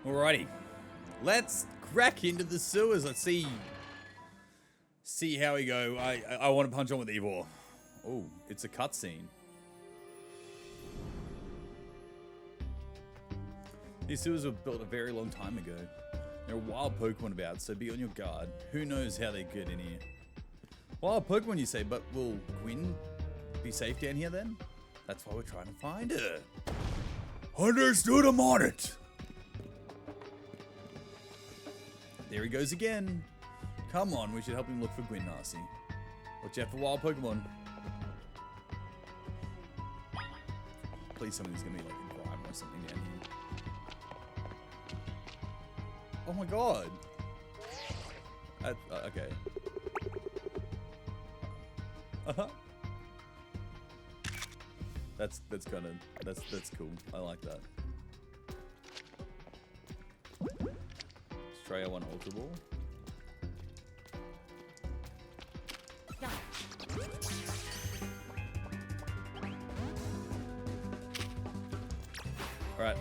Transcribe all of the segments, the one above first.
Alrighty. Let's crack into the sewers. Let's see how we go. I want to punch on with Ivor. Oh, it's a cutscene. These sewers were built a very long time ago. There are wild Pokemon about, so be on your guard. Who knows how they get in here? Wild Pokemon, you say, but will Gwyn be safe down here then? That's why we're trying to find her. Understood, I'm on it. There he goes again. Come on, we should help him look for Gwyn, Narcy. Watch out for wild Pokemon. Please, somebody's gonna be like a grime or something down here. Oh my god. Okay. That's kind of that's cool. I like that. Let's try our one Ultra Ball. All right,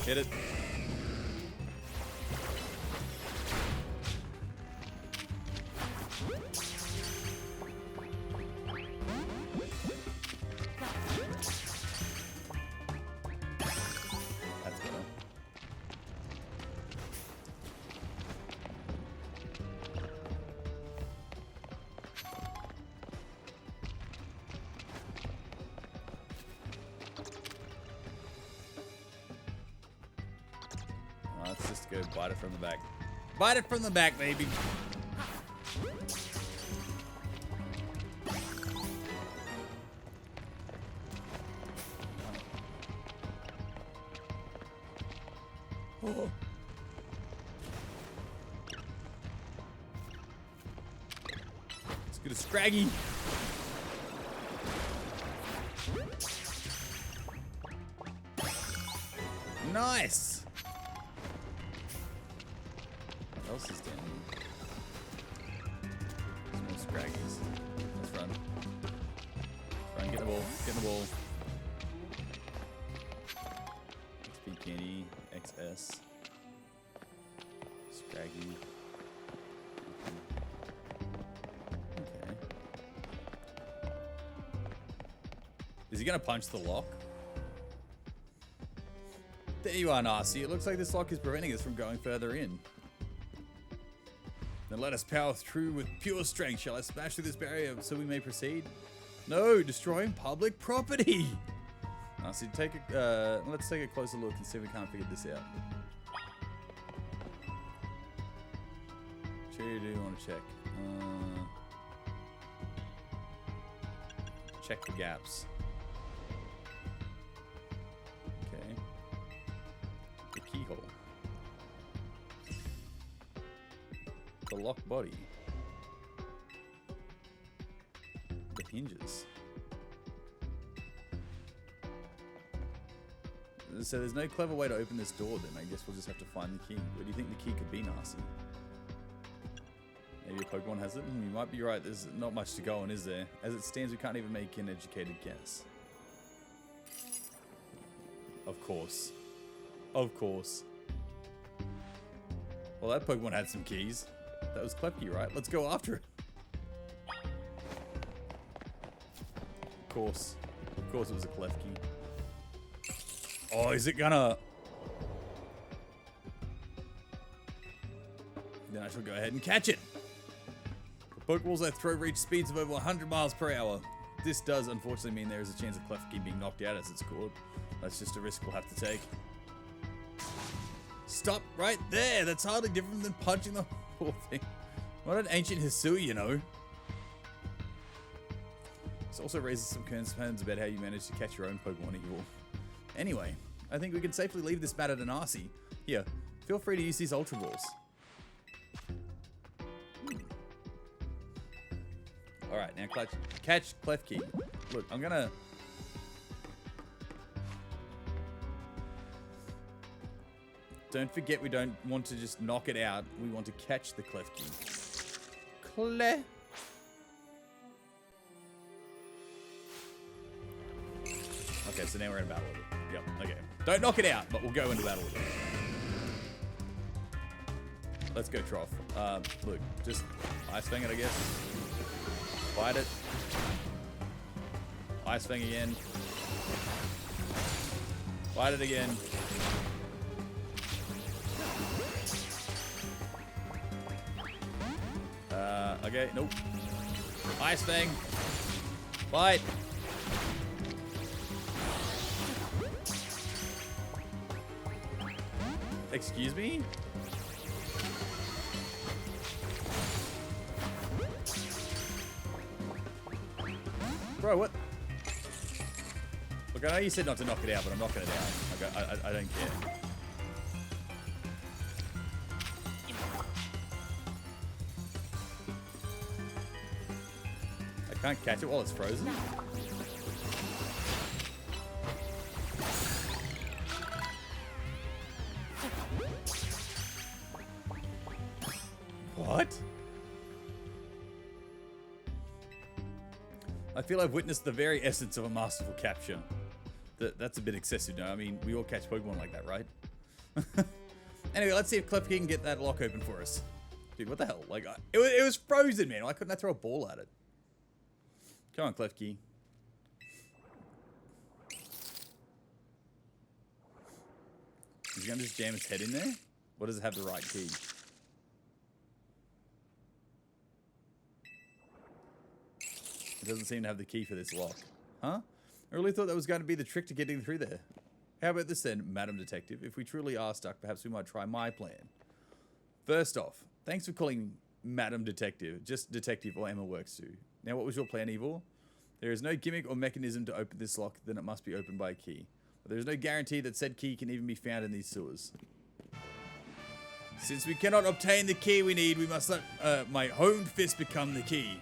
hit it. Let's just go bite it from the back. Bite it from the back, baby. Oh. Let's get a Scraggy. Nice. What else is down here? Some more Scraggies. Let's run. Let's run, get the ball. Get the ball. XP Kenny, XS. Scraggy. Okay. Is he gonna punch the lock? There you are, Narcy. It looks like this lock is preventing us from going further in. Then let us power through with pure strength. Shall I smash through this barrier so we may proceed? No, destroying public property. Narcy, let's take a closer look and see if we can't figure this out. Sure you do want to check. Check the gaps. Okay. The keyhole. The lock body. The hinges. So there's no clever way to open this door then. I guess we'll just have to find the key. Where do you think the key could be, Narcy? Maybe a Pokemon has it? You might be right. There's not much to go on, is there? As it stands, we can't even make an educated guess. Of course. Of course. Well, that Pokemon had some keys. That was Klefki, right? Let's go after it. Of course. Of course it was a Klefki. Oh, is it gonna... Then I shall go ahead and catch it. The Pokeballs I throw reach speeds of over 100 miles per hour. This does unfortunately mean there is a chance of Klefki being knocked out as it's called. That's just a risk we'll have to take. Stop right there! That's hardly different than punching the poor thing. What an ancient Hisui, you know. This also raises some concerns about how you managed to catch your own Pokemon evil. Anyway, I think we can safely leave this matter to Narcy. Here, feel free to use these Ultra Balls. Alright, now catch Klefki. Look, I'm gonna... Don't forget we don't want to just knock it out. We want to catch the Klefki. Okay, so now we're in battle with it. Yep, okay. Don't knock it out, but we'll go into battle with it. let's go trough. Look, just Ice Fang it, I guess. Fight it. Ice Fang again. Fight it again. Okay, nope. Ice Fang. Fight. Excuse me? Bro, what? Look, I know you said not to knock it out, but I'm knocking it out. Like, I don't care. I can't catch it while it's frozen? What? I feel I've witnessed the very essence of a masterful capture. That's a bit excessive now. I mean, we all catch Pokemon like that, right? Anyway, let's see if Klefki can get that lock open for us. Dude, what the hell? Like, it was frozen, man. Why couldn't I throw a ball at it? Come on, Klefki. Is he gonna just jam his head in there? Or does it have the right key? It doesn't seem to have the key for this lock. Huh? I really thought that was going to be the trick to getting through there. How about this then, Madam Detective? If we truly are stuck, perhaps we might try my plan. First off, thanks for calling Madam Detective. Just Detective or Emma works too. Now, what was your plan, Evil? There is no gimmick or mechanism to open this lock, then it must be opened by a key. But there is no guarantee that said key can even be found in these sewers. Since we cannot obtain the key we need, we must let my honed fist become the key.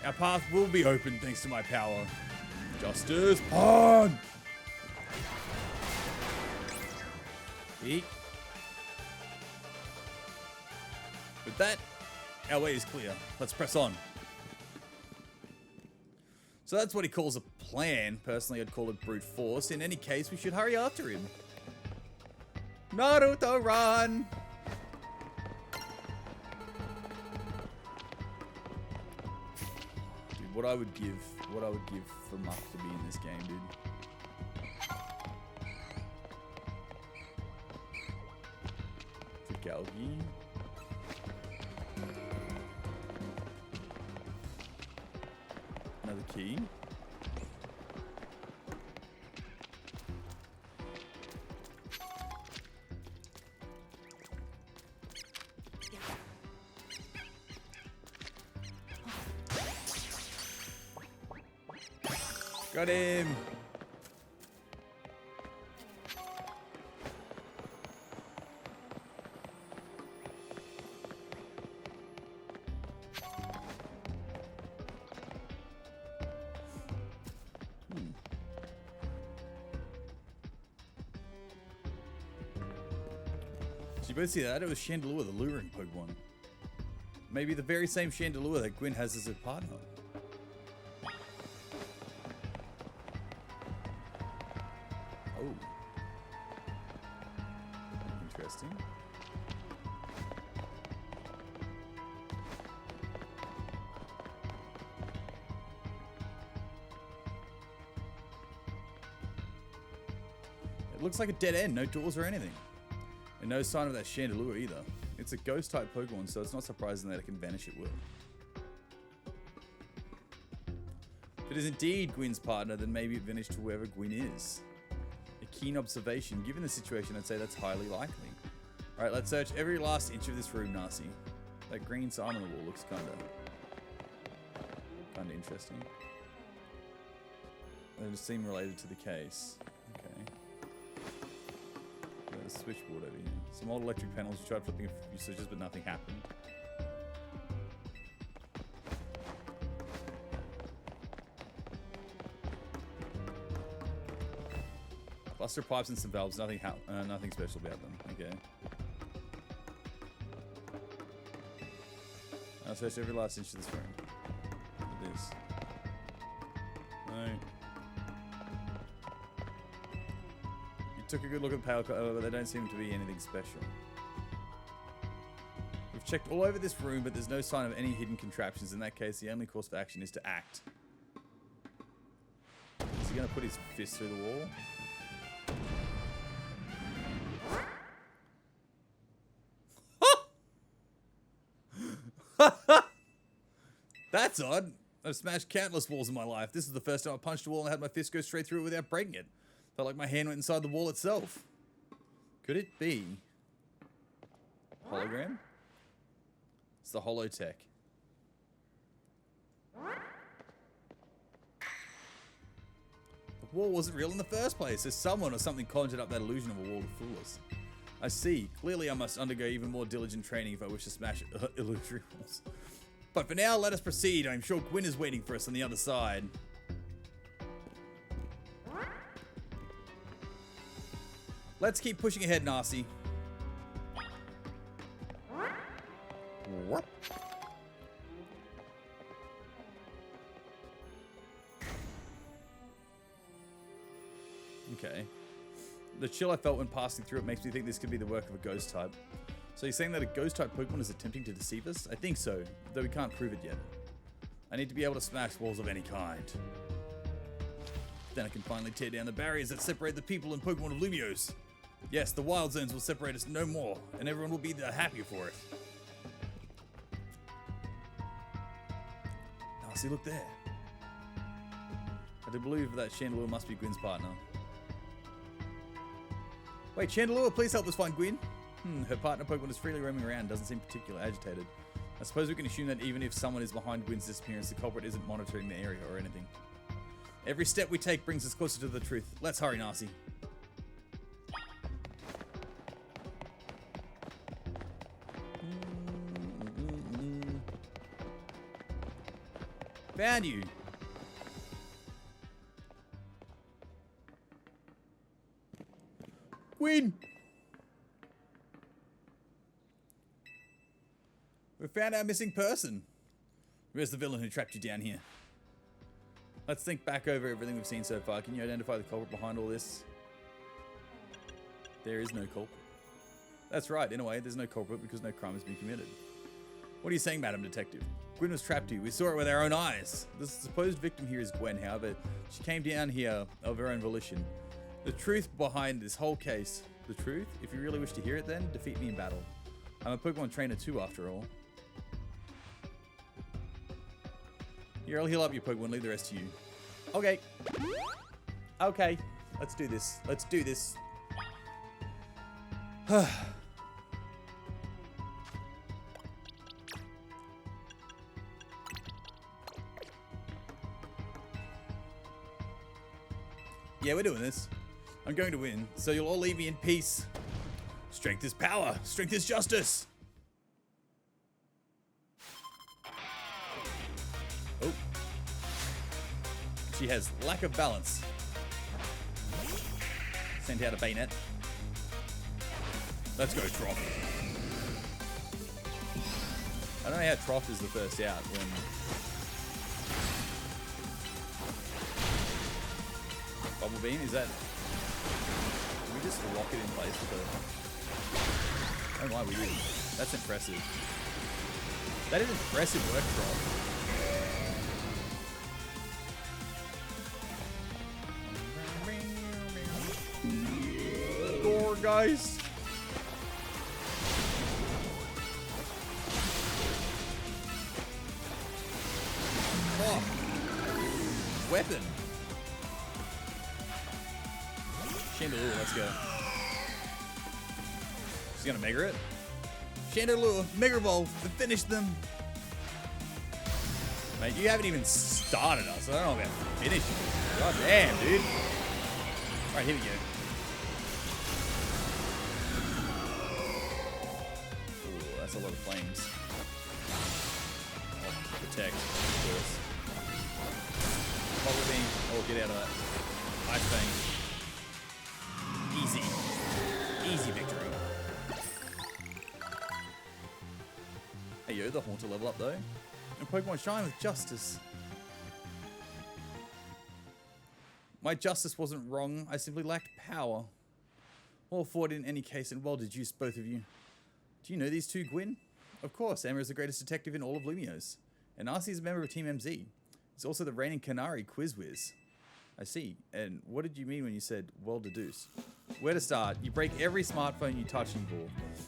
Our path will be open thanks to my power. Justice on! Eat. With that, our way is clear. Let's press on. So that's what he calls a plan. Personally, I'd call it brute force. In any case, we should hurry after him. Naruto, run! Dude, what I would give for Muff to be in this game, dude. To Galgi. Another key. Got him. Did you both see that? It was Chandelure, the luring Pokemon. Maybe the very same Chandelure that Gwyn has as a partner. Oh. Interesting. It looks like a dead end, no doors or anything. And no sign of that Chandelure either. It's a ghost type Pokemon, so it's not surprising that it can vanish at will. If it is indeed Gwyn's partner, then maybe it vanished to wherever Gwyn is. A keen observation. Given the situation, I'd say that's highly likely. Alright, let's search every last inch of this room, Nasi. That green sign on the wall looks kinda interesting. They just seem related to the case. Okay. There's a switchboard over here. Some old electric panels. You tried flipping a few switches, but nothing happened. Cluster pipes and some valves. Nothing special about them. Okay. I'll search every last inch of this room. Look at this. No. You took a good look at the power, but they don't seem to be anything special. We've checked all over this room, but there's no sign of any hidden contraptions. In that case, the only course of action is to act. Is he going to put his fist through the wall? That's odd. I've smashed countless walls in my life. This is the first time I punched a wall and had my fist go straight through it without breaking it. Felt like my hand went inside the wall itself. Could it be hologram? It's the holotech. The wall wasn't real in the first place, so someone or something conjured up that illusion of a wall to fool us. I see. Clearly I must undergo even more diligent training if I wish to smash illusory walls. But for now, let us proceed. I'm sure Gwyn is waiting for us on the other side. Let's keep pushing ahead, Narcy. Okay. The chill I felt when passing through it makes me think this could be the work of a ghost type. So you're saying that a ghost type Pokemon is attempting to deceive us? I think so, though we can't prove it yet. I need to be able to smash walls of any kind. Then I can finally tear down the barriers that separate the people and Pokemon of Lumiose. Yes, the wild zones will separate us no more, and everyone will be the happier for it. Now, see, look there. I do believe that Chandelure must be Gwyn's partner. Wait, Chandelure, please help us find Gwyn. Her partner Pokemon is freely roaming around, doesn't seem particularly agitated. I suppose we can assume that even if someone is behind Gwyn's disappearance, the culprit isn't monitoring the area or anything. Every step we take brings us closer to the truth. Let's hurry, Narcy. Found you. Gwyn! We found our missing person. Where's the villain who trapped you down here? Let's think back over everything we've seen so far. Can you identify the culprit behind all this? There is no culprit. That's right, in a way, there's no culprit because no crime has been committed. What are you saying, Madam Detective? Gwyn was trapped here. We saw it with our own eyes. The supposed victim here is Gwen, however. She came down here of her own volition. The truth behind this whole case. The truth? If you really wish to hear it then, defeat me in battle. I'm a Pokemon trainer too, after all. Here, I'll heal up your Pokemon, leave the rest to you. Okay. Okay. Let's do this. Let's do this. Yeah, we're doing this. I'm going to win, so you'll all leave me in peace. Strength is power. Strength is justice. Oh. She has lack of balance. Send out a Bayonet. Let's go, Trough. I don't know how Trough is the first out when... Bubble Beam, is that... Can we just lock it in place with a... Oh my, we did. That's impressive. That is impressive work, Trough. Gore, guys. Oh. Weapon. Chandelure, let's go. She's gonna Mega it. Chandelure, Mega Evolve, to finish them. Mate, you haven't even started us. I don't know about finish. God damn, dude. Alright, here we go. Ooh, that's a lot of flames. Oh, protect, of course. Bubble Beam. Oh, get out of that. Ice Fang. Easy. Easy victory. Hey yo, the Haunter level up though. And Pokemon shine with justice. My justice wasn't wrong, I simply lacked power. All for it in any case, and well deduced, both of you. Do you know these two, Gwyn? Of course, Emma is the greatest detective in all of Lumiose. And Narcy is a member of Team MZ. He's also the reigning Canary quiz whiz. I see. And what did you mean when you said, well deduced? Where to start? You break every smartphone you touch in Ball.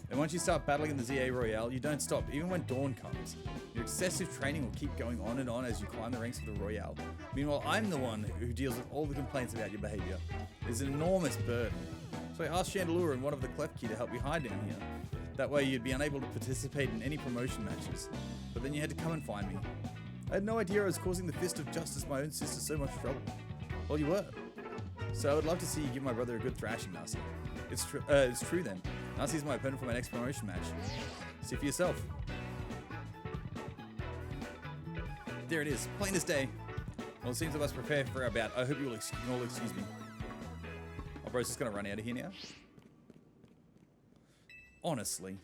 And once you start battling in the ZA Royale, you don't stop, even when dawn comes. Your excessive training will keep going on and on as you climb the ranks of the Royale. Meanwhile, I'm the one who deals with all the complaints about your behavior. It's an enormous burden. So I asked Chandelure and one of the Clef Key to help you hide down here. That way you'd be unable to participate in any promotion matches. But then you had to come and find me. I had no idea I was causing the Fist of Justice, my own sister, so much trouble. Well, you were. So I would love to see you give my brother a good thrashing, Narcy. It's true then. Narcy's my opponent for my next promotion match. See for yourself. There it is, plain as day. Well, it seems I must prepare for our bout. I hope you all excuse me. Oh, bro's just gonna run out of here now. Honestly.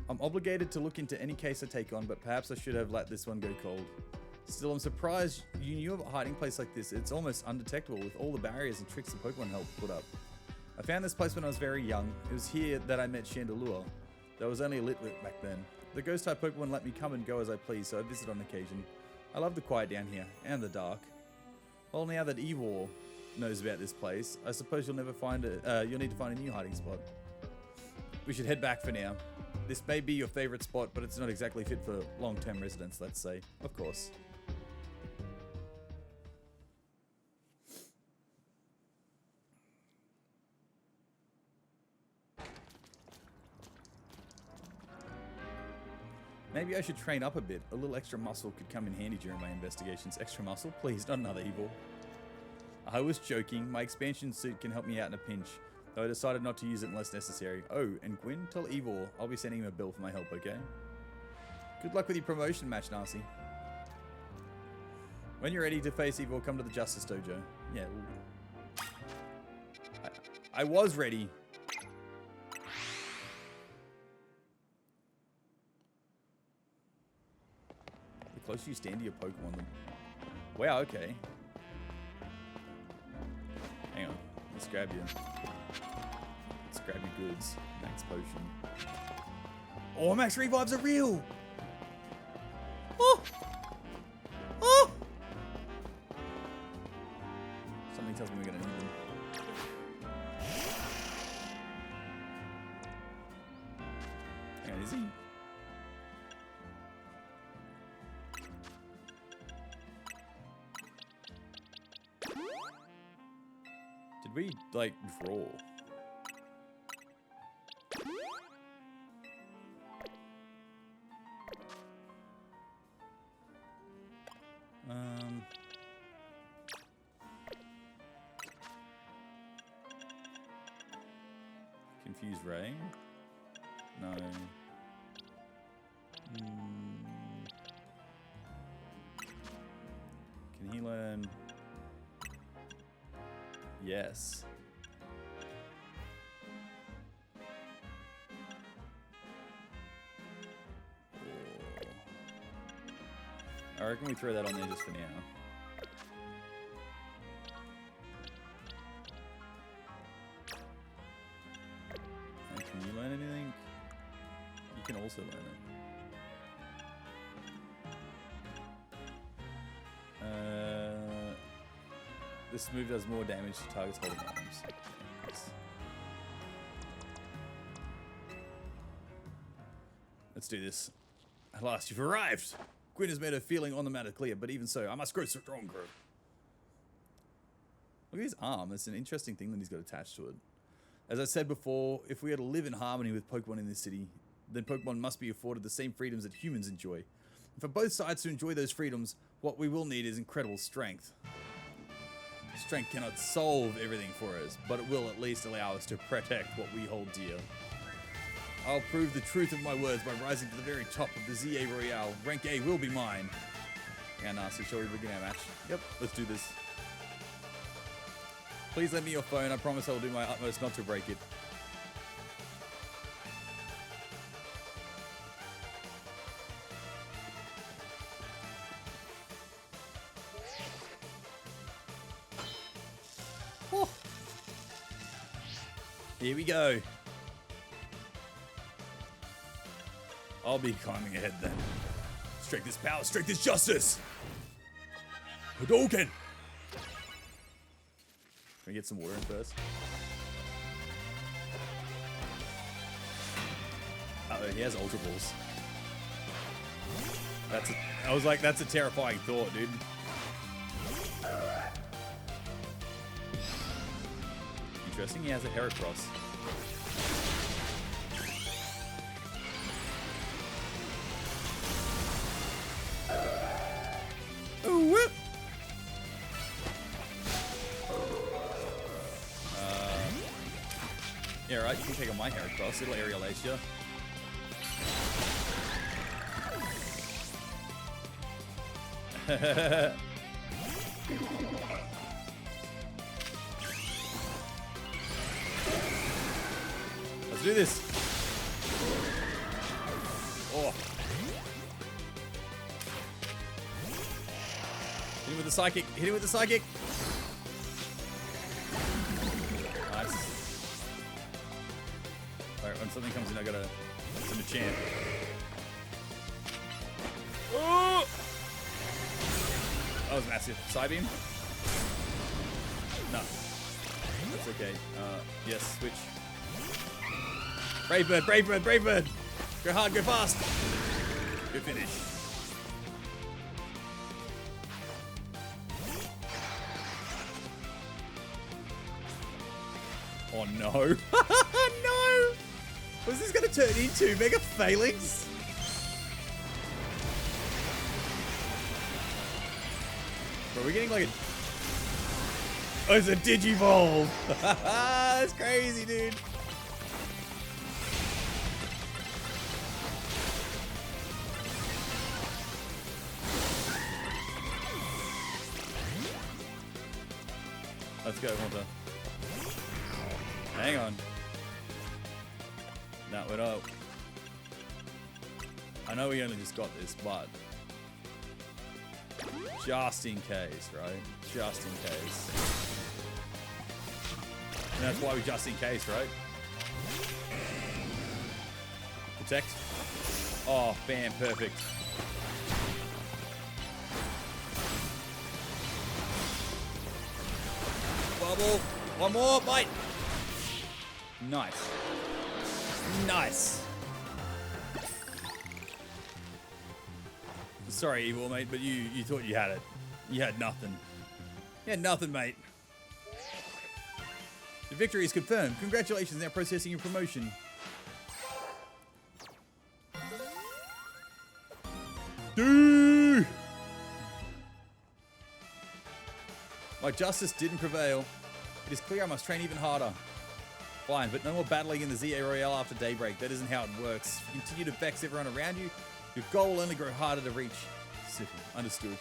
I'm obligated to look into any case I take on, but perhaps I should have let this one go cold. Still, I'm surprised you knew of a hiding place like this. It's almost undetectable with all the barriers and tricks the Pokemon helped put up. I found this place when I was very young. It was here that I met Chandelure. There was only a Litwick back then. The ghost-type Pokemon let me come and go as I please, so I visit on occasion. I love the quiet down here, and the dark. Well, now that Evor knows about this place, I suppose you'll need to find a new hiding spot. We should head back for now. This may be your favorite spot, but it's not exactly fit for long-term residents, let's say. Of course. Maybe I should train up a bit. A little extra muscle could come in handy during my investigations. Extra muscle? Please, not another Evil. I was joking. My expansion suit can help me out in a pinch, though I decided not to use it unless necessary. Oh, and Gwyn, tell Evil I'll be sending him a bill for my help, okay? Good luck with your promotion match, Narcy. When you're ready to face Evil, come to the Justice Dojo. Yeah. I was ready. The closer you stand to your Pokemon, wow, okay. Hang on. Let's grab you. Let's grab your goods. Max potion. Oh, max revives are real! Oh! Oh! Something tells me we're gonna need them. Hang on, is he? Did we, like, draw? Confused Ray? No. Can he learn? Yes. I reckon we throw that on there just for now. Can you learn anything? You can also learn it. This move does more damage to targets holding items. Yes. Let's do this. At last, you've arrived! Gwyn has made her feeling on the matter clear, but even so, I must grow stronger. Look at his arm. That's an interesting thing that he's got attached to it. As I said before, if we are to live in harmony with Pokemon in this city, then Pokemon must be afforded the same freedoms that humans enjoy. And for both sides to enjoy those freedoms, what we will need is incredible strength. Strength cannot solve everything for us, but it will at least allow us to protect what we hold dear. I'll prove the truth of my words by rising to the very top of the ZA Royale. Rank A will be mine. Yeah, Narcy, shall we begin our match? Yep, let's do this. Please lend me your phone. I promise I'll do my utmost not to break it. Oh. Here we go. I'll be climbing ahead then. Strike this power, strike this justice! Hadouken! Can we get some water in first? Uh-oh, he has Ultra Balls. I was like, that's a terrifying thought, dude. Interesting, he has a Heracross. Ooh, whoop! Yeah, right, you can take on my Heracross, it'll aerial ace you. Let's do this. Oh. Hit him with the psychic. Hit him with the psychic. Nice. Alright, when something comes in, I gotta send a champ. Oh! That was massive. Psybeam? No. That's okay. Yes, switch. Brave Bird, Brave Bird, Brave Bird! Go hard, go fast! Good finish. Oh no. No! What's this gonna turn into? Mega Phalanx? Bro, we're getting like a... Oh, it's a Digivolve! That's crazy, dude! Let's go, Hunter. Hang on. No, we're not. I know we only just got this, but... just in case, right? Just in case. And that's why we just in case, right? Protect. Oh, bam, perfect. Bubble. One more, bite. Nice. Nice. Sorry, Evil, mate, but you thought you had it. You had nothing. You had nothing, mate. The victory is confirmed. Congratulations, now processing your promotion. Dude! My justice didn't prevail. It is clear I must train even harder. Fine, but no more battling in the ZA Royale after daybreak. That isn't how it works. If you continue to vex everyone around you, your goal will only grow harder to reach. Simple. Understood.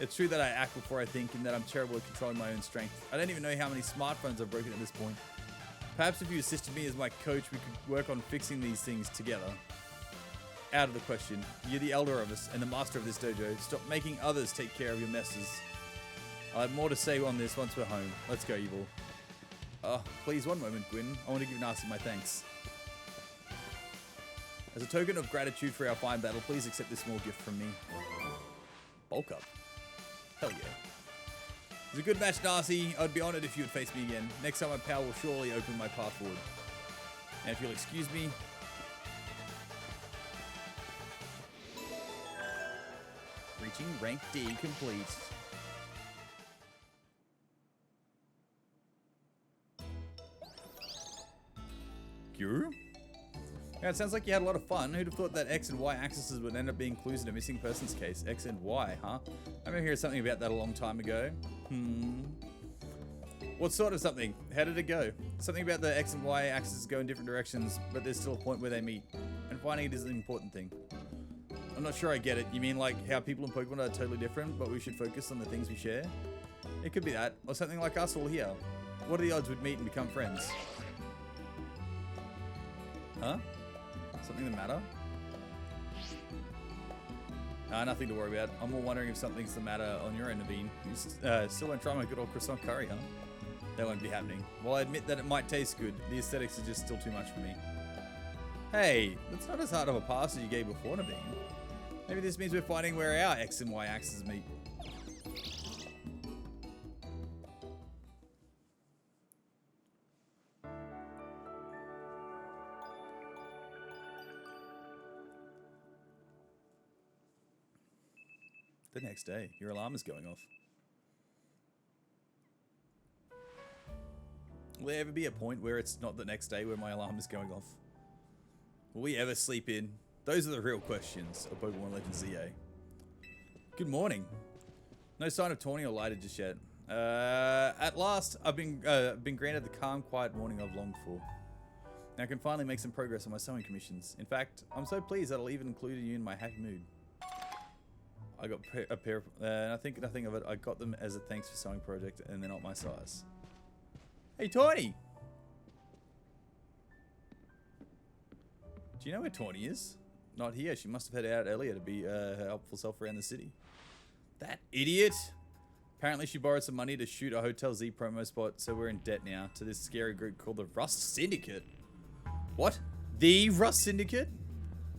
It's true that I act before I think and that I'm terrible at controlling my own strength. I don't even know how many smartphones I've broken at this point. Perhaps if you assisted me as my coach, we could work on fixing these things together. Out of the question. You're the elder of us and the master of this dojo. Stop making others take care of your messes. I'll have more to say on this once we're home. Let's go, Evil. Please, one moment, Gwyn. I want to give Narcy my thanks. As a token of gratitude for our fine battle, please accept this small gift from me. Bulk up. Hell yeah. It was a good match, Narcy. I'd be honored if you would face me again. Next time my power will surely open my path forward. And if you'll excuse me... Reaching rank D complete. Guru? Yeah, it sounds like you had a lot of fun. Who'd have thought that X and Y axes would end up being clues in a missing persons case? X and Y, huh? I remember hearing something about that a long time ago. What sort of something? How did it go? Something about the X and Y axes go in different directions, but there's still a point where they meet. And finding it is an important thing. I'm not sure I get it. You mean like how people in Pokemon are totally different, but we should focus on the things we share? It could be that. Or something like us all here. What are the odds we'd meet and become friends? Huh? Something that matter? Nothing to worry about. I'm more wondering if something's the matter on your end, Naveen. You still don't try my good old croissant curry, huh? That won't be happening. While I admit that it might taste good, the aesthetics are just still too much for me. Hey, that's not as hard of a pass as you gave before, Naveen. Maybe this means we're finding where our X and Y axes meet. The next day, your alarm is going off. Will there ever be a point where it's not the next day where my alarm is going off? Will we ever sleep in? Those are the real questions of Pokemon Legends ZA. Good morning. No sign of Taunie or Lida just yet. At last, I've been granted the calm, quiet morning I've longed for. Now I can finally make some progress on my sewing commissions. In fact, I'm so pleased that I'll even include you in my happy mood. I got a pair of, I think nothing of it. I got them as a thanks for sewing project, and they're not my size. Hey, Taunie! Do you know where Taunie is? Not here. She must have headed out earlier to be her helpful self around the city. That idiot! Apparently she borrowed some money to shoot a Hotel Z promo spot, so we're in debt now to this scary group called the Rust Syndicate. What? The Rust Syndicate?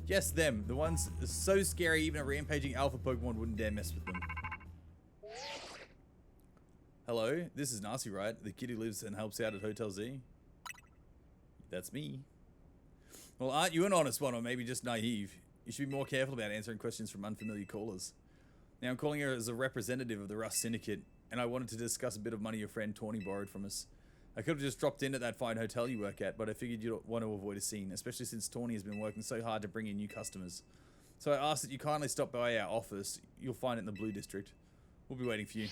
Yes, them. The ones so scary even a rampaging alpha Pokemon wouldn't dare mess with them. Hello, this is Narcy, right? The kid who lives and helps out at Hotel Z? That's me. Well, aren't you an honest one, or maybe just naive? You should be more careful about answering questions from unfamiliar callers. Now, I'm calling her as a representative of the Rust Syndicate, and I wanted to discuss a bit of money your friend Taunie borrowed from us. I could have just dropped in at that fine hotel you work at, but I figured you'd want to avoid a scene, especially since Taunie has been working so hard to bring in new customers. So I asked that you kindly stop by our office. You'll find it in the Blue District. We'll be waiting for you.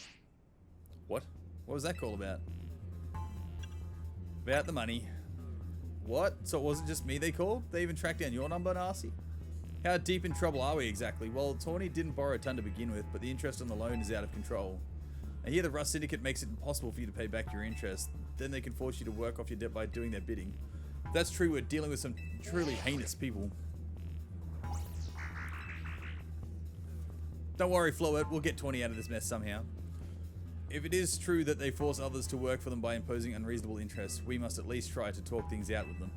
What? What was that call about? About the money. What? So it wasn't just me they called? They even tracked down your number, Narcy? How deep in trouble are we exactly? Well, Taunie didn't borrow a ton to begin with, but the interest on the loan is out of control. I hear the Rust Syndicate makes it impossible for you to pay back your interest. Then they can force you to work off your debt by doing their bidding. If that's true, we're dealing with some truly heinous people. Don't worry, Floet, we'll get Taunie out of this mess somehow. If it is true that they force others to work for them by imposing unreasonable interests, we must at least try to talk things out with them.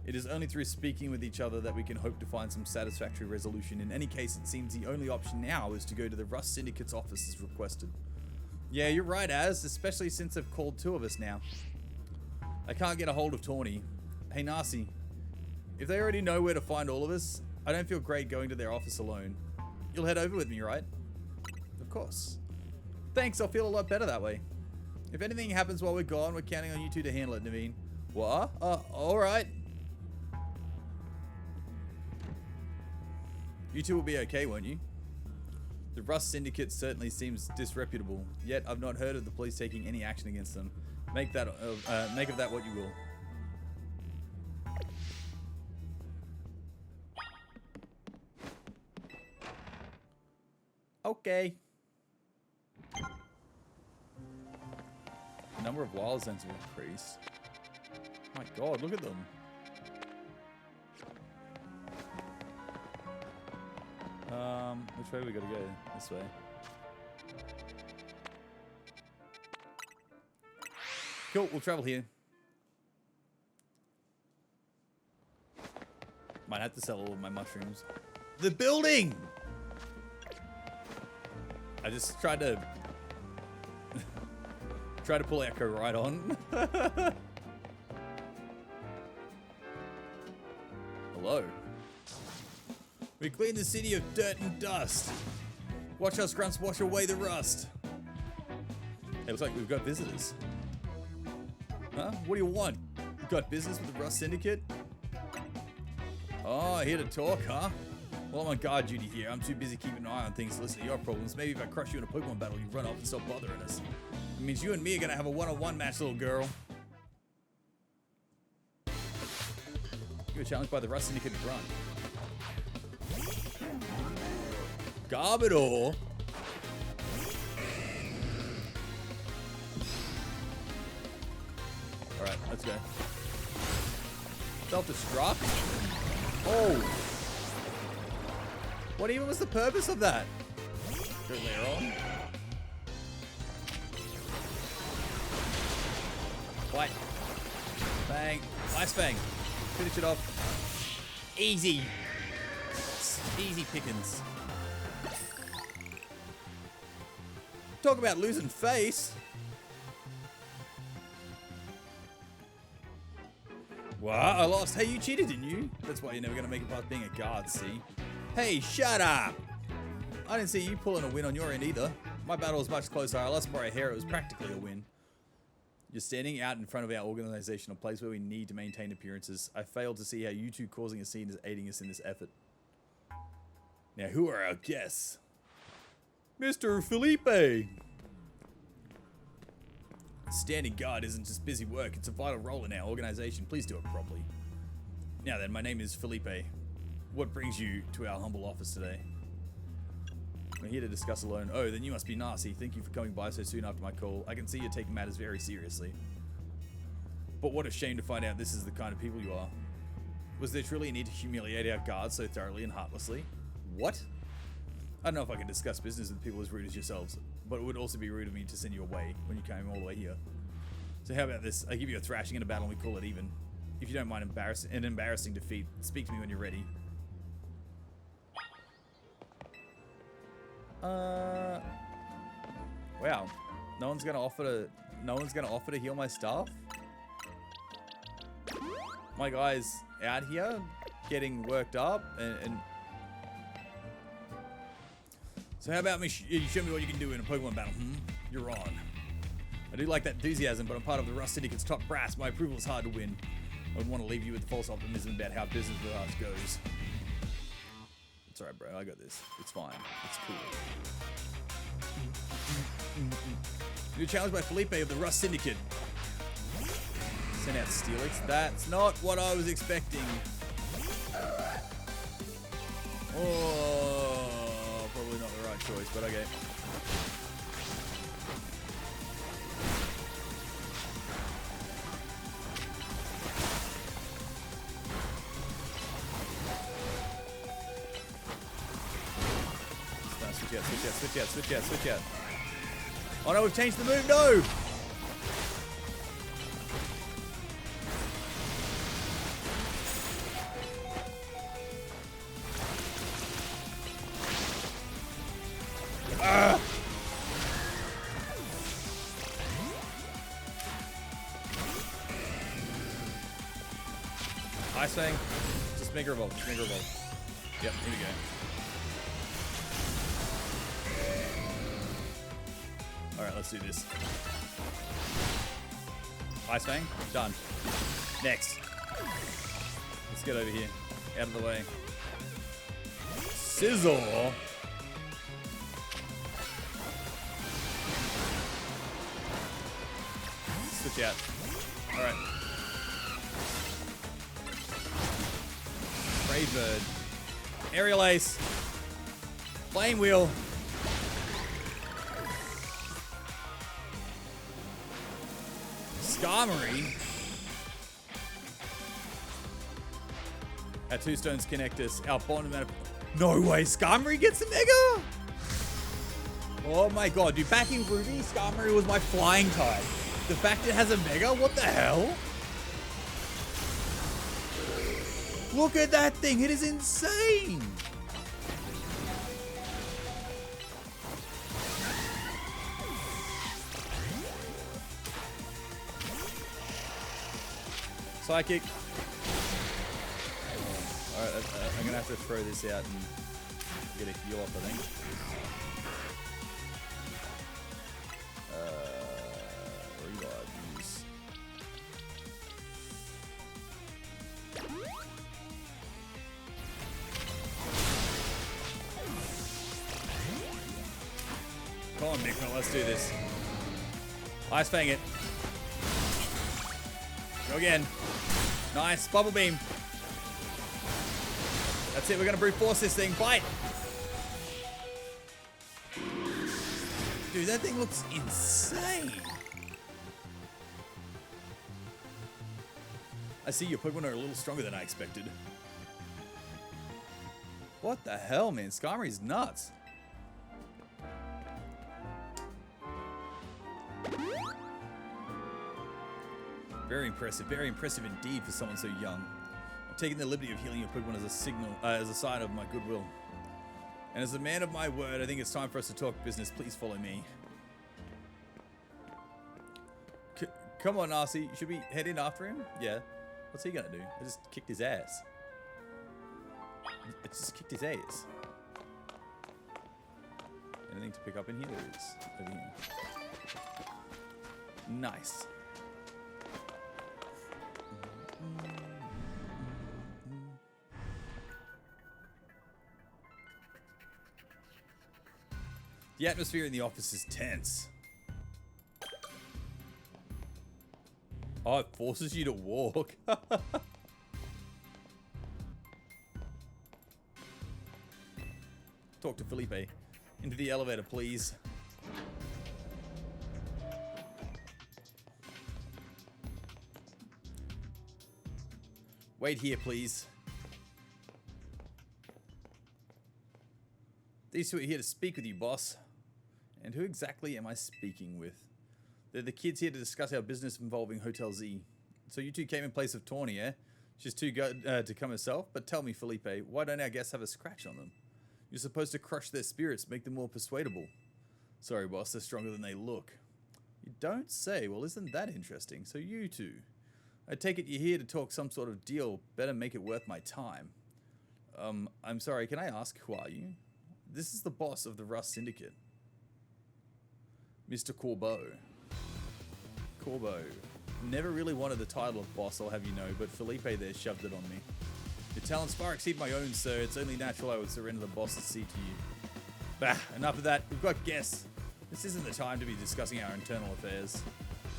It is only through speaking with each other that we can hope to find some satisfactory resolution. In any case, it seems the only option now is to go to the Rust Syndicate's office as requested. Yeah, you're right, Az, especially since they've called two of us now. I can't get a hold of Taunie. Hey, Narcy, if they already know where to find all of us, I don't feel great going to their office alone. You'll head over with me, right? Of course. Thanks, I'll feel a lot better that way. If anything happens while we're gone, we're counting on you two to handle it, Naveen. What? Alright. You two will be okay, won't you? The Rust Syndicate certainly seems disreputable, yet I've not heard of the police taking any action against them. Make of that what you will. Okay. The number of wild zones have increased. My god, look at them. Which way we gotta go? This way. Cool, we'll travel here. Might have to sell all of my mushrooms. The building! I just tried to pull Echo right on. Hello. We clean the city of dirt and dust. Watch us grunts wash away the rust. It looks like we've got visitors. Huh? What do you want? You got business with the Rust Syndicate? Oh, here to talk, huh? Well, I'm on guard duty here. I'm too busy keeping an eye on things to listen to your problems. Maybe if I crush you in a Pokemon battle, you run off and stop bothering us. It means you and me are gonna have a one-on-one match, little girl. You were challenged by the Rust Syndicate to run. Garbodor? Alright, let's go. Self-destruct? Oh! What even was the purpose of that? Go later on. Fight. Bang. Ice Fang. Finish it off. Easy. Easy pickings. Talk about losing face. What? I lost. Hey, you cheated, didn't you? That's why you're never going to make it past being a guard, see? Hey, shut up! I didn't see you pulling a win on your end either. My battle was much closer. I lost by a hair. It was practically a win. You're standing out in front of our organization, a place where we need to maintain appearances. I failed to see how you two causing a scene is aiding us in this effort. Now, who are our guests? Mr. Felipe! Standing guard isn't just busy work, it's a vital role in our organization. Please do it properly. Now then, my name is Felipe. What brings you to our humble office today? We're here to discuss a loan. Oh, then you must be Narcy. Thank you for coming by so soon after my call. I can see you're taking matters very seriously. But what a shame to find out this is the kind of people you are. Was there truly a need to humiliate our guards so thoroughly and heartlessly? What? I don't know if I can discuss business with people as rude as yourselves, but it would also be rude of me to send you away when you came all the way here. So how about this? I give you a thrashing in a battle and we call it even. If you don't mind an embarrassing defeat, speak to me when you're ready. Wow. No one's gonna offer to heal my staff? My guy's out here getting worked up and so how about you show me what you can do in a Pokemon battle? You're on. I do like that enthusiasm, but I'm part of the Rust Syndicate's top brass. My approval is hard to win. I would want to leave you with false optimism about how business with us goes. It's alright, bro. I got this. It's fine. It's cool. You're challenged by Felipe of the Rust Syndicate. Send out Steelix. That's not what I was expecting. Oh, probably not the right choice, but okay. Switch out. Oh no, we've changed the move, no! Ice Fang, just Mega Revolt, Yep, here we go. Alright, let's do this. Ice Fang, done. Next. Let's get over here. Out of the way. Sizzle! Switch out. Alright. Brave Bird. Aerial Ace. Flame Wheel. Skarmory. Our two stones connect us. Our bond amount of... No way, Skarmory gets a Mega? Oh my god, dude, back in Ruby, Skarmory was my flying type. The fact it has a Mega, what the hell? Look at that thing, it is insane. Psychic. Alright, I'm gonna have to throw this out and get a heal off, I think. Revive, Come on, Nick, let's do this. Ice Fang it. Go again. Nice. Bubble Beam. That's it. We're going to brute force this thing. Bite. Dude, that thing looks insane. I see your Pokemon are a little stronger than I expected. What the hell, man? Skarmory's nuts. Very impressive indeed for someone so young. taking the liberty of healing your Pokemon as a signal, as a sign of my goodwill. And as a man of my word, I think it's time for us to talk business. Please follow me. Come on, Narcy. Should we head in after him? Yeah. What's he gonna do? I just kicked his ass. I just kicked his ass. Anything to pick up in here? There is. Over here. Nice. The atmosphere in the office is tense. Oh, it forces you to walk. Talk to Felipe. Into the elevator, please. Wait here, please. These two are here to speak with you, boss. And who exactly am I speaking with? They're the kids here to discuss our business involving Hotel Z. So you two came in place of Taunie, eh? She's too good to come herself. But tell me, Felipe, why don't our guests have a scratch on them? You're supposed to crush their spirits, make them more persuadable. Sorry, boss, they're stronger than they look. You don't say. Well, isn't that interesting? So you two. I take it you're here to talk some sort of deal. Better make it worth my time. I'm sorry, can I ask, who are you? This is the boss of the Rust Syndicate. Mr. Corbeau. Corbeau. Never really wanted the title of boss, I'll have you know, but Felipe there shoved it on me. Your talents far exceed my own, sir. It's only natural I would surrender the boss's seat to you. Bah, enough of that. We've got guests. This isn't the time to be discussing our internal affairs.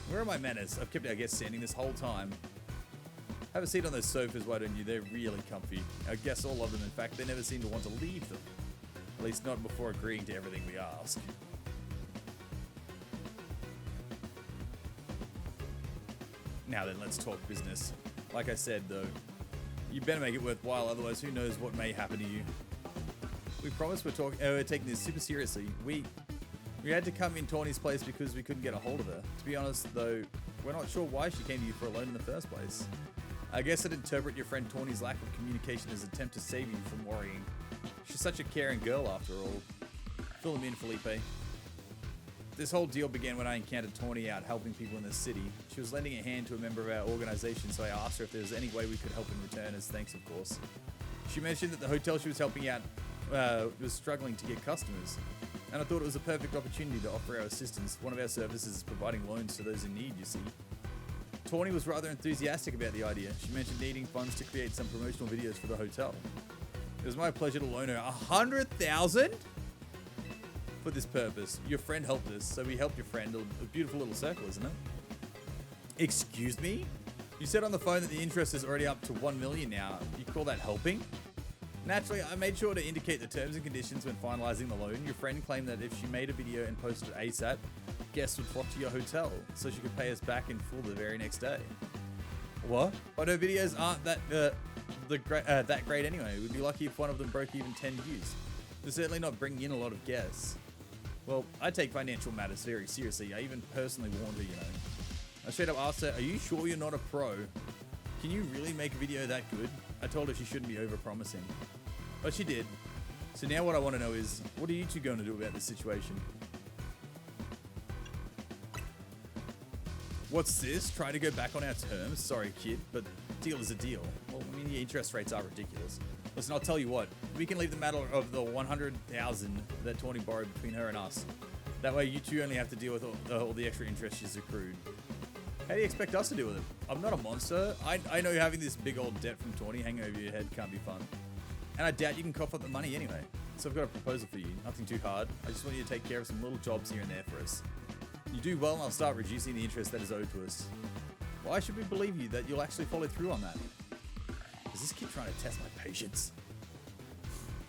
Where are my manners? I've kept our guests standing this whole time. Have a seat on those sofas, why don't you? They're really comfy. Our guests all love them. In fact, they never seem to want to leave them. At least not before agreeing to everything we ask. Now then, let's talk business. Like I said, though, you better make it worthwhile, otherwise who knows what may happen to you. We promised we're taking this super seriously. We had to come in Tawnie's place because we couldn't get a hold of her. To be honest, though, we're not sure why she came to you for a loan in the first place. I guess I'd interpret your friend Tawnie's lack of communication as an attempt to save you from worrying. She's such a caring girl, after all. Fill him in, Felipe. This whole deal began when I encountered Taunie out helping people in the city. She was lending a hand to a member of our organization, so I asked her if there was any way we could help in return, as thanks, of course. She mentioned that the hotel she was helping out was struggling to get customers, and I thought it was a perfect opportunity to offer our assistance. One of our services is providing loans to those in need, you see. Taunie was rather enthusiastic about the idea. She mentioned needing funds to create some promotional videos for the hotel. It was my pleasure to loan her $100,000 for this purpose. Your friend helped us, so we helped your friend. A beautiful little circle, isn't it? Excuse me? You said on the phone that the interest is already up to $1 million now. You call that helping? Naturally, I made sure to indicate the terms and conditions when finalizing the loan. Your friend claimed that if she made a video and posted it ASAP, guests would flock to your hotel, so she could pay us back in full the very next day. What? But her videos aren't that great anyway. We'd be lucky if one of them broke even 10 views. They're certainly not bringing in a lot of guests. Well, I take financial matters very seriously. I even personally warned her, you know. I straight up asked her, are you sure you're not a pro? Can you really make a video that good? I told her she shouldn't be over-promising. But she did. So now what I want to know is, what are you two going to do about this situation? What's this? Trying to go back on our terms? Sorry, kid, but deal is a deal. Well, I mean, the interest rates are ridiculous. Listen, I'll tell you what. We can leave the matter of the $100,000 that Taunie borrowed between her and us. That way, you two only have to deal with all the extra interest she's accrued. How do you expect us to deal with it? I'm not a monster. I know having this big old debt from Taunie hanging over your head can't be fun. And I doubt you can cough up the money anyway. So I've got a proposal for you. Nothing too hard. I just want you to take care of some little jobs here and there for us. You do well and I'll start reducing the interest that is owed to us. Why should we believe you that you'll actually follow through on that? Is this kid trying to test my patience?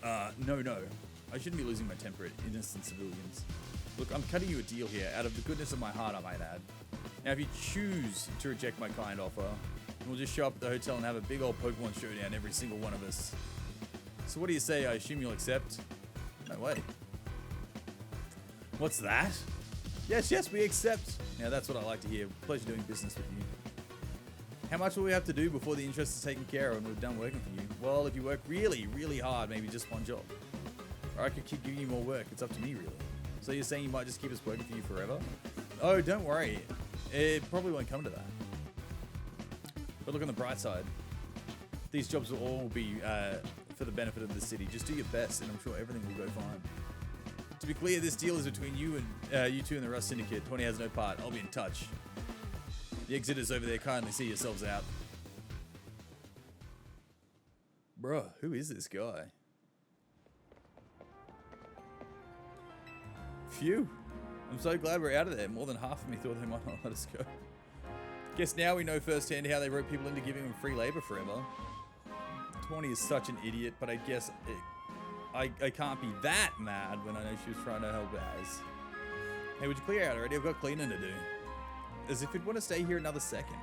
No. I shouldn't be losing my temper at innocent civilians. Look, I'm cutting you a deal here, out of the goodness of my heart, I might add. Now, if you choose to reject my kind offer, we'll just show up at the hotel and have a big old Pokemon showdown, every single one of us. So what do you say? I assume you'll accept? No way. What's that? Yes, we accept. Now, that's what I like to hear. Pleasure doing business with you. How much will we have to do before the interest is taken care of and we're done working for you? Well, if you work really, really hard, maybe just one job. Or I could keep giving you more work. It's up to me, really. So you're saying you might just keep us working for you forever? Oh, don't worry. It probably won't come to that. But look on the bright side. These jobs will all be for the benefit of the city. Just do your best, and I'm sure everything will go fine. To be clear, this deal is between you and you two and the Rust Syndicate. Taunie has no part. I'll be in touch. The exit is over there. Kindly see yourselves out. Bruh, who is this guy? Phew. I'm so glad we're out of there. More than half of me thought they might not let us go. Guess now we know firsthand how they rope people into giving them free labor forever. Taunie is such an idiot, but I guess I can't be that mad when I know she was trying to help Az. Hey, would you clear out already? I've got cleaning to do. As if you'd want to stay here another second.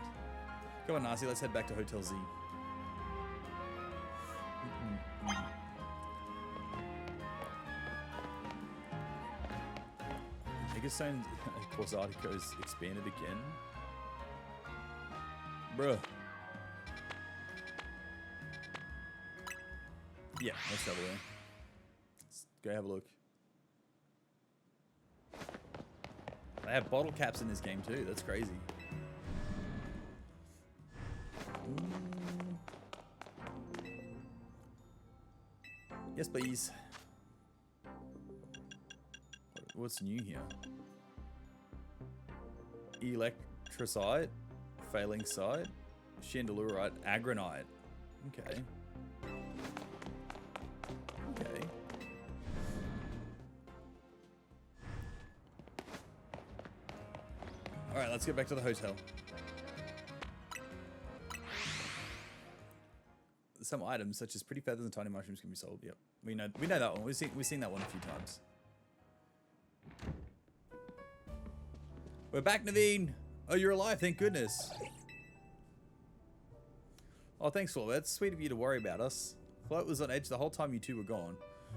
Come on, Narcy, let's head back to Hotel Z. Megastone Corsatico's expanded again. Bruh. Yeah, let's have a look. Let's go have a look. They have bottle caps in this game too. That's crazy. Yes, please. What's new here? Electricite, failing site, chandelurite, agronite. Okay. Okay. All right, let's get back to the hotel. Some items, such as pretty feathers and tiny mushrooms, can be sold. Yep, we know that one. We've seen that one a few times. We're back, Naveen. Oh, you're alive. Thank goodness. Oh, thanks, Flo. That's sweet of you to worry about us. Float was on edge the whole time you two were gone.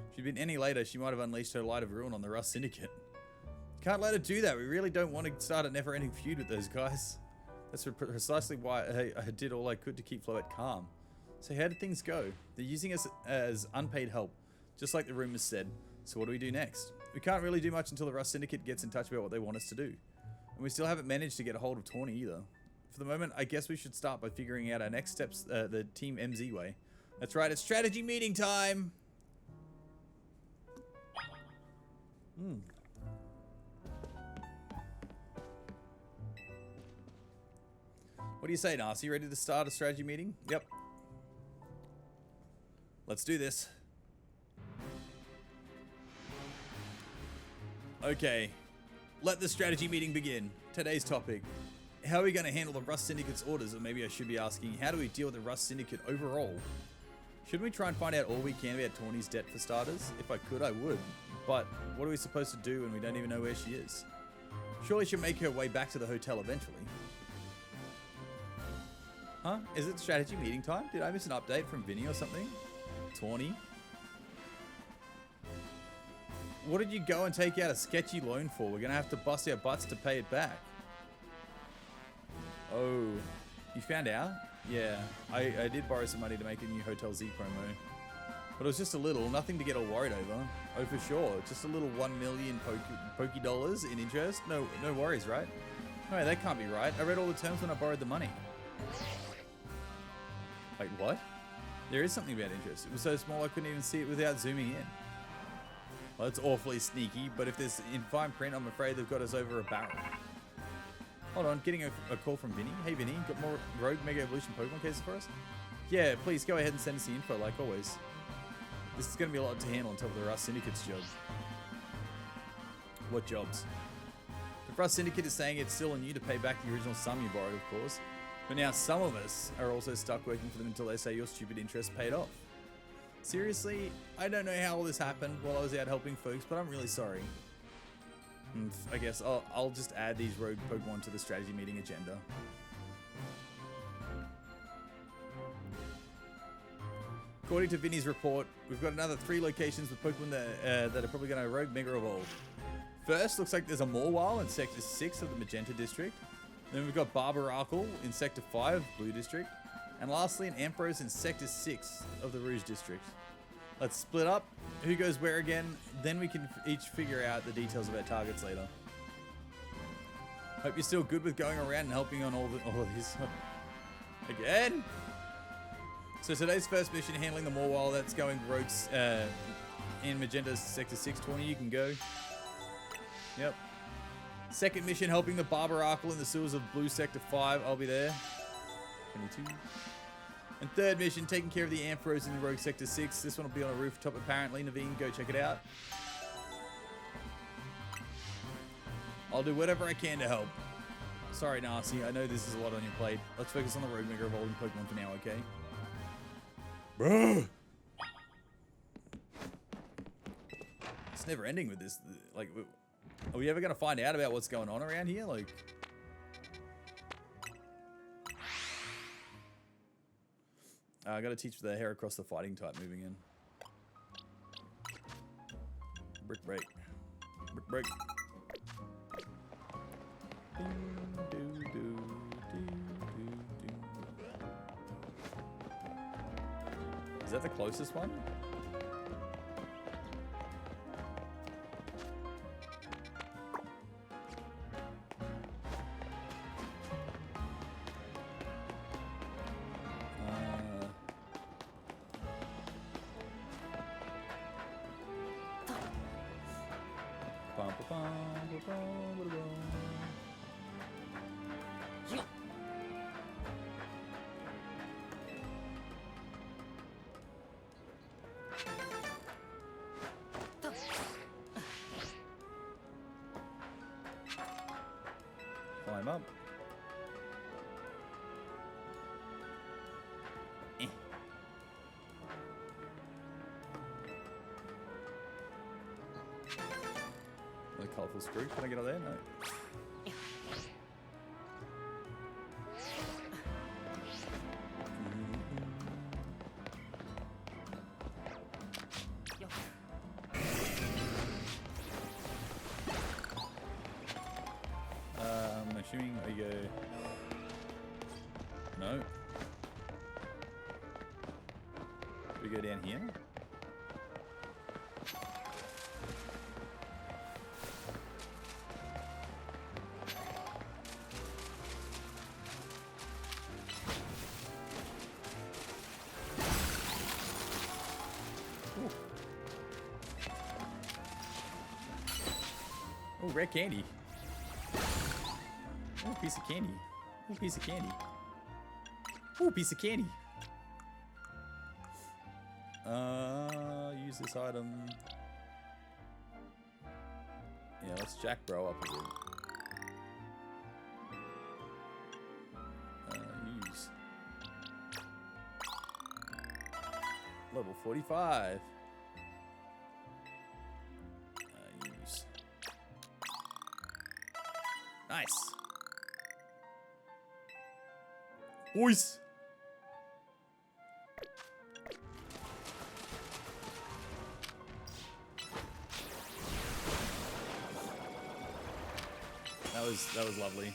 If she'd been any later, she might have unleashed her light of ruin on the Rust Syndicate. Can't let her do that. We really don't want to start a never-ending feud with those guys. That's precisely why I did all I could to keep Floette calm. So how did things go? They're using us as unpaid help, just like the rumors said. So what do we do next? We can't really do much until the Rust Syndicate gets in touch about what they want us to do. And we still haven't managed to get a hold of Taunie either. For the moment, I guess we should start by figuring out our next steps the Team MZ way. That's right, it's strategy meeting time! What do you say, Narcy? Ready to start a strategy meeting? Yep. Let's do this. Okay. Let the strategy meeting begin. Today's topic. How are we going to handle the Rust Syndicate's orders? Or maybe I should be asking, how do we deal with the Rust Syndicate overall? Shouldn't we try and find out all we can about Taunie's debt for starters? If I could, I would. But what are we supposed to do when we don't even know where she is? Surely she'll make her way back to the hotel eventually. Huh? Is it strategy meeting time? Did I miss an update from Vinny or something? Taunie? What did you go and take out a sketchy loan for? We're gonna have to bust our butts to pay it back. Oh, you found out? Yeah, I did borrow some money to make a new Hotel Z promo. But it was just a little, nothing to get all worried over. Oh, for sure, just a little 1 million pokey dollars in interest. No worries, right? No, that can't be right. I read all the terms when I borrowed the money. Wait, what? There is something about interest. It was so small I couldn't even see it without zooming in. Well, that's awfully sneaky, but if there's in fine print, I'm afraid they've got us over a barrel. Hold on, getting a call from Vinny. Hey Vinny, got more Rogue Mega Evolution Pokemon cases for us? Yeah, please go ahead and send us the info like always. This is going to be a lot to handle on top of the Rust Syndicate's job. What jobs? The Rust Syndicate is saying it's still on you to pay back the original sum you borrowed, of course. But now some of us are also stuck working for them until they say your stupid interest paid off. Seriously, I don't know how all this happened while I was out helping folks, but I'm really sorry. I guess I'll just add these rogue Pokemon to the strategy meeting agenda. According to Vinny's report, we've got another 3 locations with Pokemon that are probably going to rogue Mega Evolve. First, looks like there's a Mawile in Sector 6 of the Magenta District. Then we've got Barbaracle in Sector 5, Blue District. And lastly, an Ampros in Sector 6 of the Rouge District. Let's split up. Who goes where again? Then we can each figure out the details of our targets later. Hope you're still good with going around and helping on all of these. Again? So today's first mission, handling the Morwile. That's going rogues in Magenta Sector 6. Taunie, you can go. Yep. Second mission, helping the Barbaracle in the sewers of Blue Sector 5. I'll be there. 22. And third mission, taking care of the Ampros in the Rogue Sector 6. This one will be on a rooftop apparently. Naveen, go check it out. I'll do whatever I can to help. Sorry, Narcy. I know this is a lot on your plate. Let's focus on the Rogue Mega Evolving Pokemon for now, okay? Bruh! It's never ending with this. Like, are we ever going to find out about what's going on around here? Like... I gotta teach the hair across the fighting type moving in. Brick break. Brick break. Is that the closest one? Climb up. Really colourful screw. Can I get up there? No. I'm assuming I go... No. Do we go down here? Oh, rare candy. Oh, piece of candy. Oh, piece of candy. Oh, piece of candy. Use this item. Yeah, let's Jack Bro up a bit. Use. Level 45. Use. Nice. Boys. That was lovely.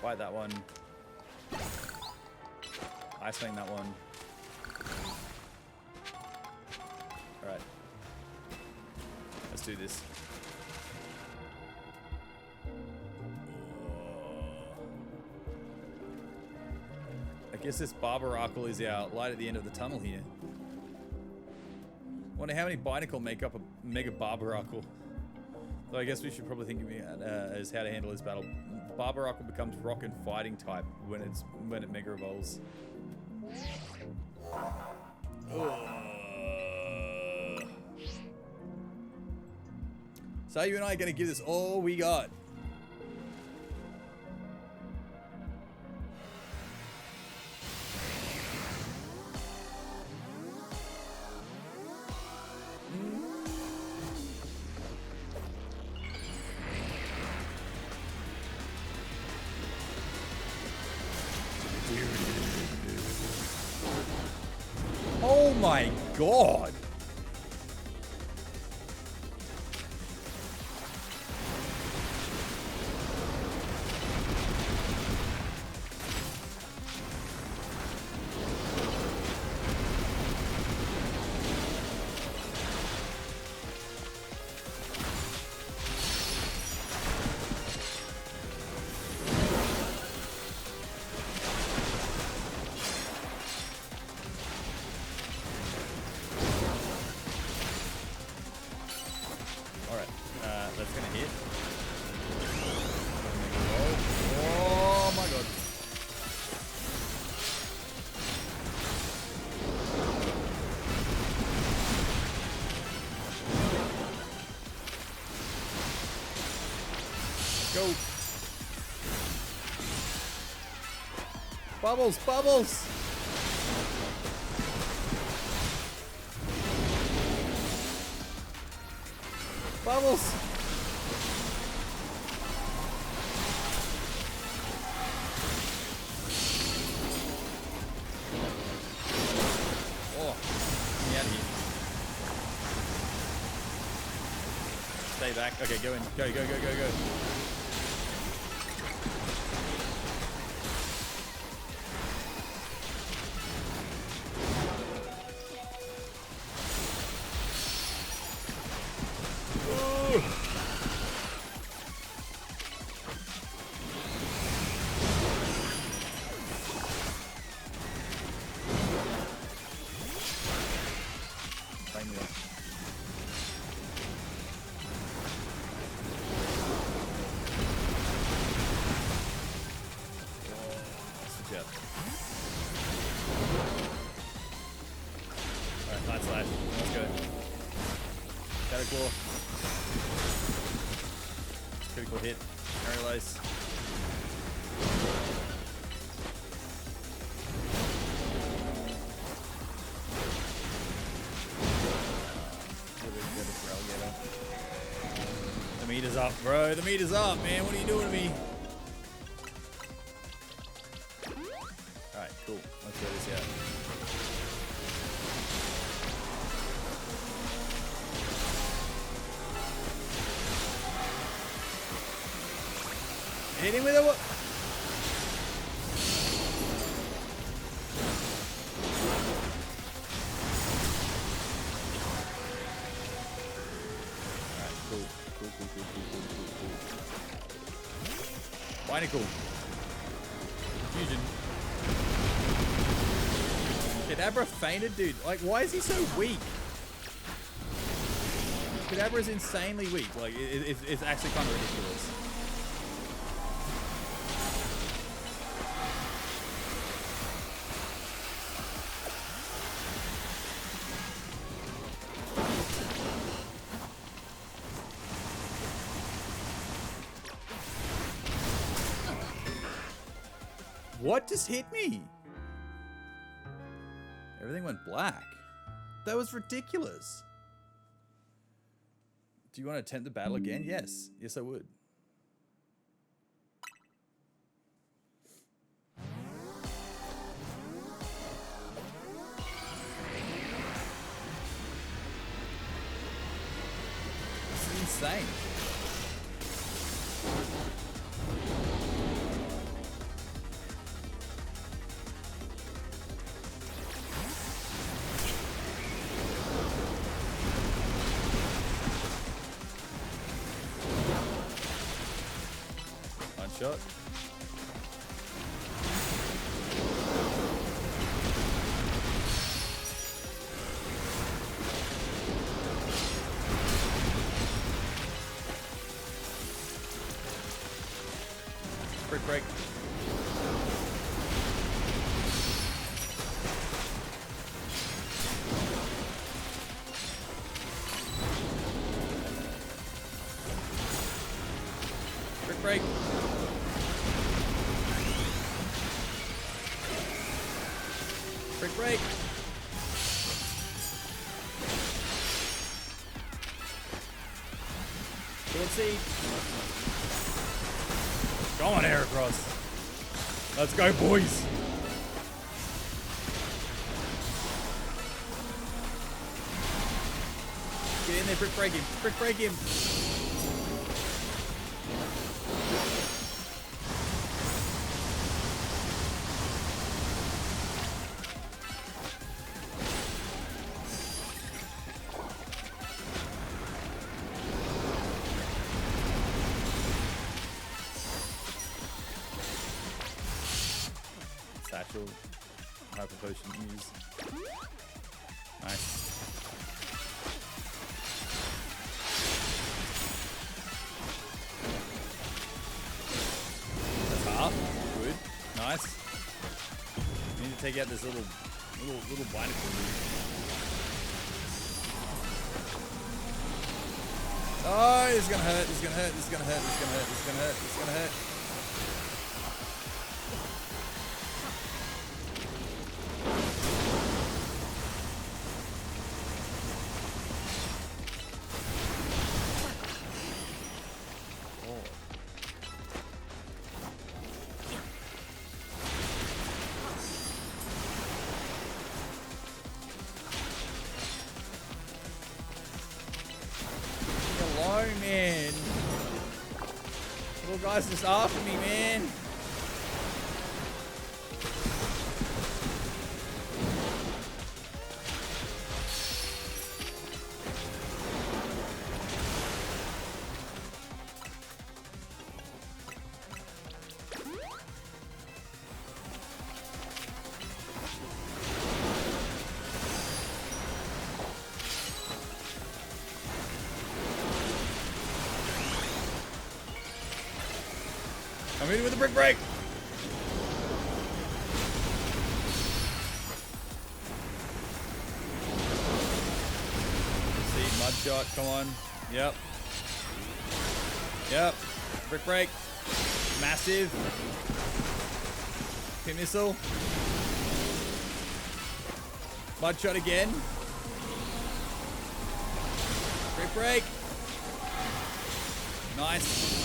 Fight that one. Ice Wing that one. Alright. Let's do this. I guess this Barbaracle is our light at the end of the tunnel here. Wonder how many Binacle make up a Mega Barbaracle. So I guess we should probably think of it as how to handle this battle. Barbaracle becomes rock and fighting type when it Mega Evolves. So you and I are gonna give this all we got. Oh my god! Go. Bubbles, bubbles. Bubbles. Oh, get out of here. Stay back. Okay, go in. Go, go, go, go, go. Critical hit. Paralyze. The meter's up, bro. The meter's up, man. What are you doing to me? Alright, cool. Let's go this out. Hit him with a what? Alright, cool. Binacle. Fusion. Kadabra fainted, dude. Like, why is he so weak? Kadabra is insanely weak. Like, it's actually kind of ridiculous. What just hit me? Everything went black. That was ridiculous. Do you want to attempt the battle again? Yes. Yes, I would. This is insane. Shot. Quick break. Quick break. Quick break. Let's see. Come on, Heracross. Let's go, boys. Get in there, brick break him. Brick break him. Satchel, hyper potion use. Nice. That's half. Good. Nice. We need to take out this little binacle move. Oh, this is gonna hurt, this is gonna hurt, this is gonna hurt, this is gonna hurt, this is gonna hurt, this is gonna hurt. Man. Little guy's just after me, man. I'm hitting with a brick break. Let's see, mud shot, come on. Yep. Yep. Brick break. Massive. Pin missile. Mud shot again. Brick break. Nice.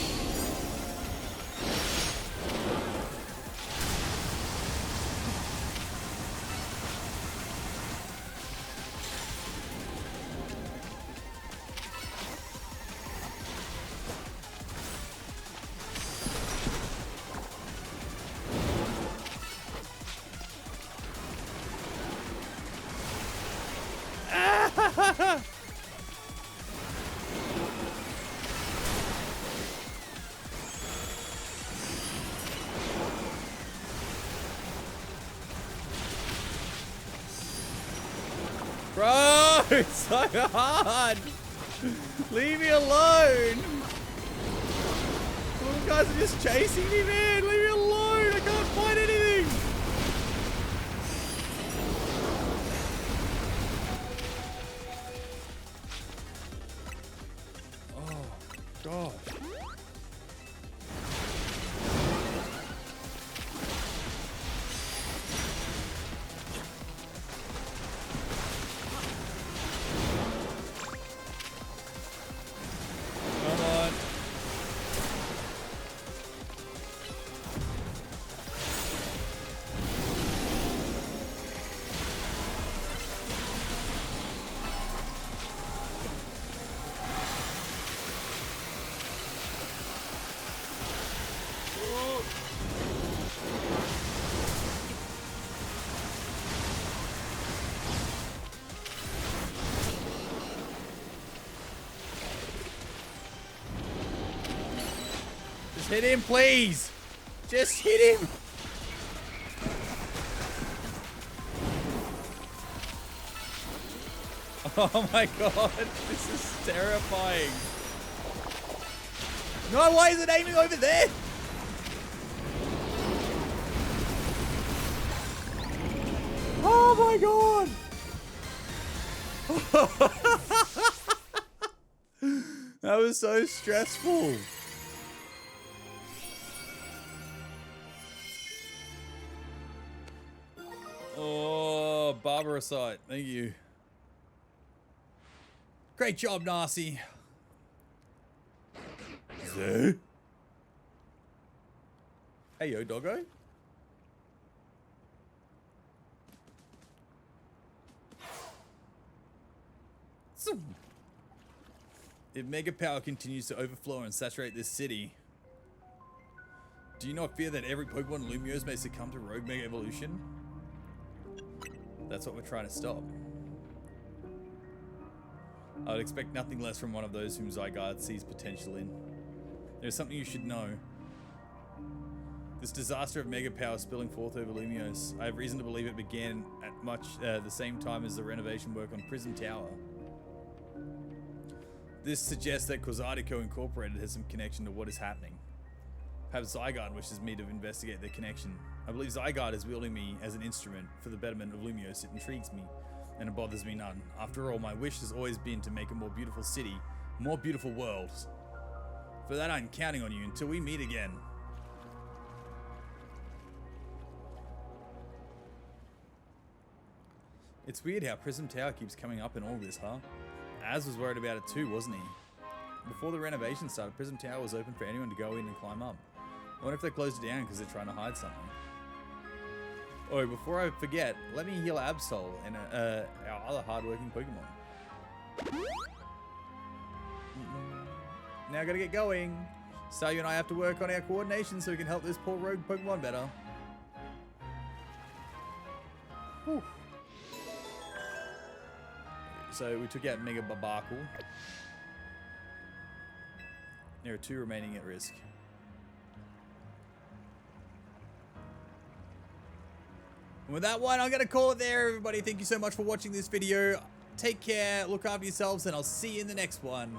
Bro, it's so hard. Leave me alone. Little guys are just chasing me, man. Leave me alone. I can't find anything. Oh, gosh. Hit him, please. Just hit him. Oh my god, this is terrifying. No, why is it aiming over there? Oh my god. That was so stressful. Oh, Barbarosite. Thank you. Great job, Narcy. Zoo? Hey, yo, doggo. If Mega Power continues to overflow and saturate this city, do you not fear that every Pokemon Lumiose may succumb to Rogue Mega Evolution? That's what we're trying to stop. I would expect nothing less from one of those whom Zygarde sees potential in. There's something you should know. This disaster of Mega Power spilling forth over Lumiose, I have reason to believe it began at much the same time as the renovation work on Prism Tower. This suggests that Quasartico Incorporated has some connection to what is happening. Perhaps Zygarde wishes me to investigate their connection. I believe Zygarde is wielding me as an instrument for the betterment of Lumiose. It intrigues me, and it bothers me none. After all, my wish has always been to make a more beautiful city, more beautiful worlds. For that, I'm counting on you until we meet again. It's weird how Prism Tower keeps coming up in all this, huh? Az was worried about it too, wasn't he? Before the renovation started, Prism Tower was open for anyone to go in and climb up. I wonder if they closed it down because they're trying to hide something. Oh, before I forget, let me heal Absol and our other hardworking Pokemon. Now I gotta get going. Staryu and I have to work on our coordination so we can help this poor rogue Pokemon better. Whew. So we took out Mega Barbarkle. There are 2 remaining at risk. And with that one, I'm going to call it there, everybody. Thank you so much for watching this video. Take care, look after yourselves, and I'll see you in the next one.